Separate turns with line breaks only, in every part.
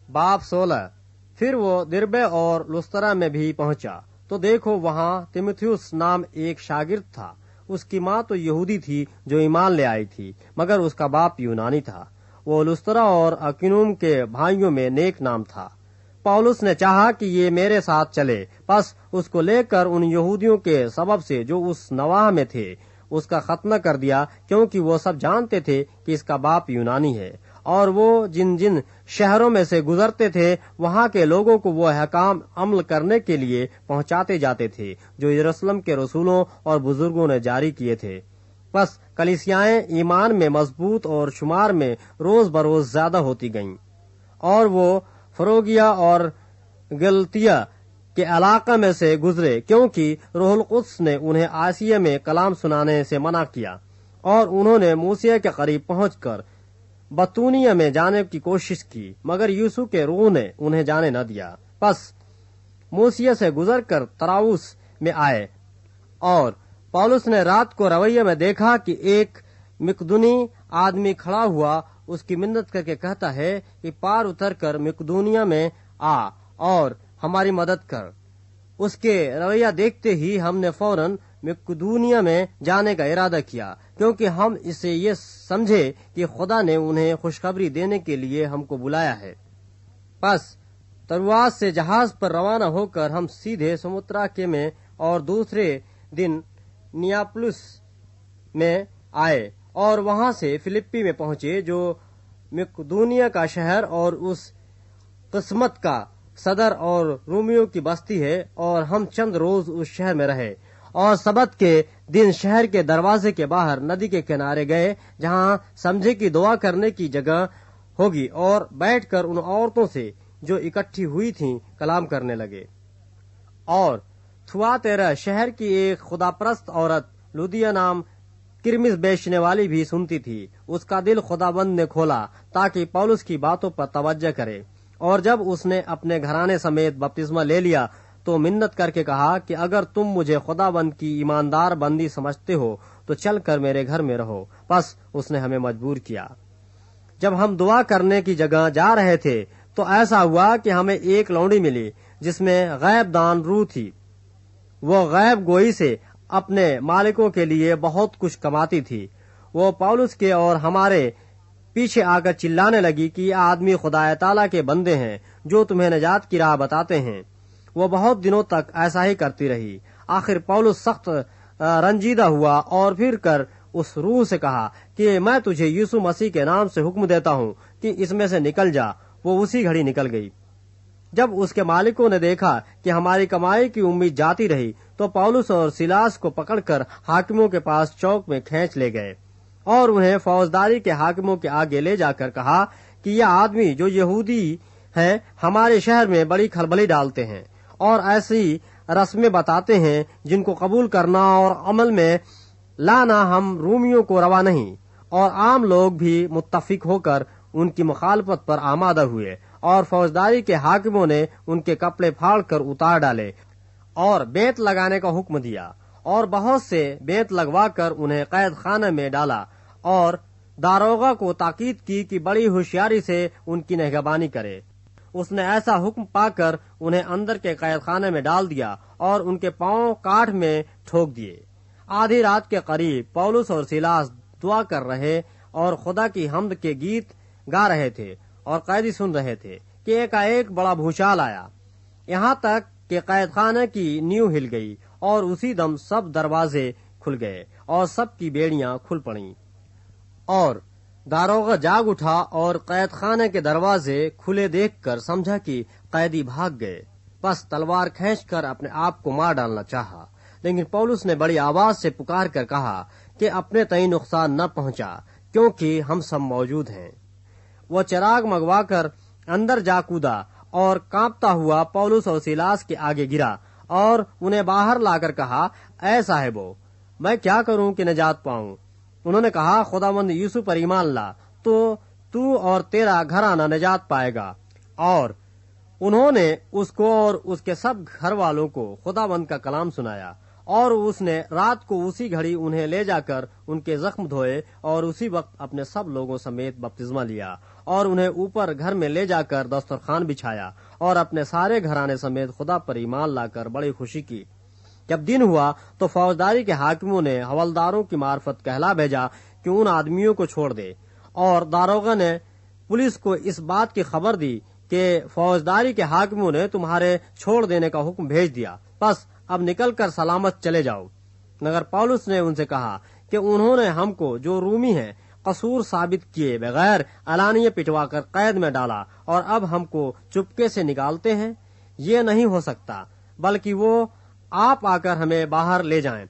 बाब 16। फिर वो दिरबे और लुस्त्रा में भी पहुंचा, तो देखो वहां तीमुथियुस नाम एक शागिर्द था। उसकी माँ तो यहूदी थी जो ईमान ले आई थी, मगर उसका बाप यूनानी था। वो लुस्त्रा और अकिनुम के भाइयों में नेक नाम था। पौलुस ने चाहा कि ये मेरे साथ चले, बस उसको लेकर उन यहूदियों के सबब से जो उस नवाह में थे उसका खत्म कर दिया, क्योंकि वो सब जानते थे कि इसका बाप यूनानी है। और वो जिन जिन शहरों में से गुजरते थे वहां के लोगों को वो अहकाम अमल करने के लिए पहुंचाते जाते थे जो यरूशलेम के रसूलों और बुजुर्गों ने जारी किए थे। बस कलीसियाएं ईमान में मजबूत और शुमार में रोज बरोज ज्यादा होती गईं। और वो फरोगिया और गलतिया के इलाका में से गुजरे, क्योंकि रूहुल कुद्स ने उन्हें आसिया में कलाम सुनाने से मना किया। और उन्होंने मूसिया के करीब पहुंचकर बतूनिया में जाने की कोशिश की, मगर यूसुफ के रूह ने उन्हें जाने न दिया। बस मूसिया से गुजरकर तराउस में आए, और पौलुस ने रात को रवैया में देखा कि एक मकदूनी आदमी खड़ा हुआ उसकी मिन्नत करके कहता है कि पार उतर कर मकदूनिया में आ और हमारी मदद कर। उसके रवैया देखते ही हमने फौरन मकदूनिया में जाने का इरादा किया, क्योंकि हम इसे ये समझे कि खुदा ने उन्हें खुशखबरी देने के लिए हमको बुलाया है। बस तरुआस से जहाज पर रवाना होकर हम सीधे समुद्राके में और दूसरे दिन नियापुलिस में आए और वहां से फिलिप्पी में पहुंचे, जो मकदूनिया का शहर और उस किस्मत का सदर और रोमियो की बस्ती है। और हम चंद रोज उस शहर में रहे और सबत के दिन शहर के दरवाजे के बाहर नदी के किनारे गए, जहां समझे की दुआ करने की जगह होगी, और बैठकर उन औरतों से जो इकट्ठी हुई थीं कलाम करने लगे। और थुआतीरा शहर की एक खुदापरस्त औरत लुदिया नाम किरमिस बेचने वाली भी सुनती थी। उसका दिल खुदाबंद ने खोला ताकि पौलुस की बातों पर तवज्जो करे। और जब उसने अपने घराने समेत बपतिस्मा ले लिया तो मिन्नत करके कहा कि अगर तुम मुझे खुदाबंद की ईमानदार बंदी समझते हो तो चल कर मेरे घर में रहो। बस उसने हमें मजबूर किया। जब हम दुआ करने की जगह जा रहे थे तो ऐसा हुआ कि हमें एक लौंडी मिली जिसमें गैब दान रूह थी। वो गैब गोई से अपने मालिकों के लिए बहुत कुछ कमाती थी। वो पौलुस के और हमारे पीछे आकर चिल्लाने लगी कि ये आदमी खुदा ताला के बंदे हैं जो तुम्हें निजात की राह बताते हैं। वो बहुत दिनों तक ऐसा ही करती रही। आखिर पौलुस सख्त रंजीदा हुआ और फिर कर उस रूह से कहा कि मैं तुझे यीशु मसीह के नाम से हुक्म देता हूँ कि इसमें से निकल जा। वो उसी घड़ी निकल गई। जब उसके मालिकों ने देखा कि हमारी कमाई की उम्मीद जाती रही तो पौलुस और सिलास को पकड़कर हाकिमों के पास चौक में खींच ले गए और उन्हें फौजदारी के हाकिमों के आगे ले जाकर कहा कि यह आदमी जो यहूदी हैं हमारे शहर में बड़ी खलबली डालते हैं और ऐसी रस्में बताते हैं जिनको कबूल करना और अमल में लाना हम रोमियों को रवा नहीं। और आम लोग भी मुत्तफिक होकर उनकी मुखालफत पर आमादा हुए और फौजदारी के हाकिमों ने उनके कपड़े फाड़ कर उतार डाले और बेंत लगाने का हुक्म दिया और बहुत से बेंत लगवा कर उन्हें कैद खाने में डाला और दारोगा को ताकीद की कि बड़ी होशियारी से उनकी निगहबानी करे। उसने ऐसा हुक्म पाकर उन्हें अंदर के कैद खाने में डाल दिया और उनके पांव काठ में ठोक दिए। आधी रात के करीब पौलुस और सिलास दुआ कर रहे और खुदा की हम्द के गीत गा रहे थे और कैदी सुन रहे थे कि एकाएक बड़ा भूचाल आया, यहाँ तक कि कैद खाने की नींव हिल गई और उसी दम सब दरवाजे खुल गए और सब की बेड़ियां खुल पड़ी। और दारोगा जाग उठा और कैद खाने के दरवाजे खुले देखकर समझा कि कैदी भाग गए। बस तलवार खींचकर अपने आप को मार डालना चाहा, लेकिन पौलुस ने बड़ी आवाज से पुकार कर कहा कि अपने तई नुकसान न पहुंचा, क्योंकि हम सब मौजूद हैं। वो चिराग मंगवाकर अंदर जा कूदा और कांपता हुआ पौलुस और सिलास के आगे गिरा और उन्हें बाहर लाकर कहा, ऐ साहिबो, मैं क्या करूं कि निजात पाऊं? उन्होंने कहा, खुदावंद यीशु पर ईमान ला तो तू और तेरा घराना निजात पाएगा। और उन्होंने उसको और उसके सब घर वालों को खुदावंद का कलाम सुनाया और उसने रात को उसी घड़ी उन्हें ले जाकर उनके जख्म धोए और उसी वक्त अपने सब लोगों समेत बपतिस्मा लिया اور انہیں اوپر گھر میں لے جا کر دسترخوان بچھایا اور اپنے سارے گھرانے سمیت خدا پر ایمان لا کر بڑی خوشی کی۔ جب دن ہوا تو فوجداری کے حاکموں نے حوالداروں کی معرفت کہلا بھیجا کہ ان آدمیوں کو چھوڑ دے، اور داروغہ نے پولیس کو اس بات کی خبر دی کہ فوجداری کے حاکموں نے تمہارے چھوڑ دینے کا حکم بھیج دیا، بس اب نکل کر سلامت چلے جاؤ۔ مگر پولس نے ان سے کہا کہ انہوں نے ہم کو جو رومی ہیں قصور ثابت کیے بغیر علانیہ پٹوا کر قید میں ڈالا، اور اب ہم کو چپکے سے نکالتے ہیں۔ یہ نہیں ہو سکتا، بلکہ وہ آپ آ کر ہمیں باہر لے جائیں۔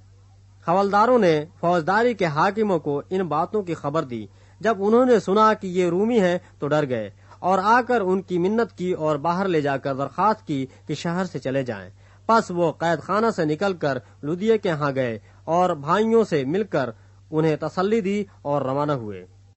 حوالداروں نے فوجداری کے حاکموں کو ان باتوں کی خبر دی۔ جب انہوں نے سنا کہ یہ رومی ہیں تو ڈر گئے اور آ کر ان کی منت کی اور باہر لے جا کر درخواست کی کہ شہر سے چلے جائیں۔ پس وہ قید خانہ سے نکل کر لودیہ کے ہاں گئے اور بھائیوں سے مل کر انہیں تسلی دی اور روانہ ہوئے۔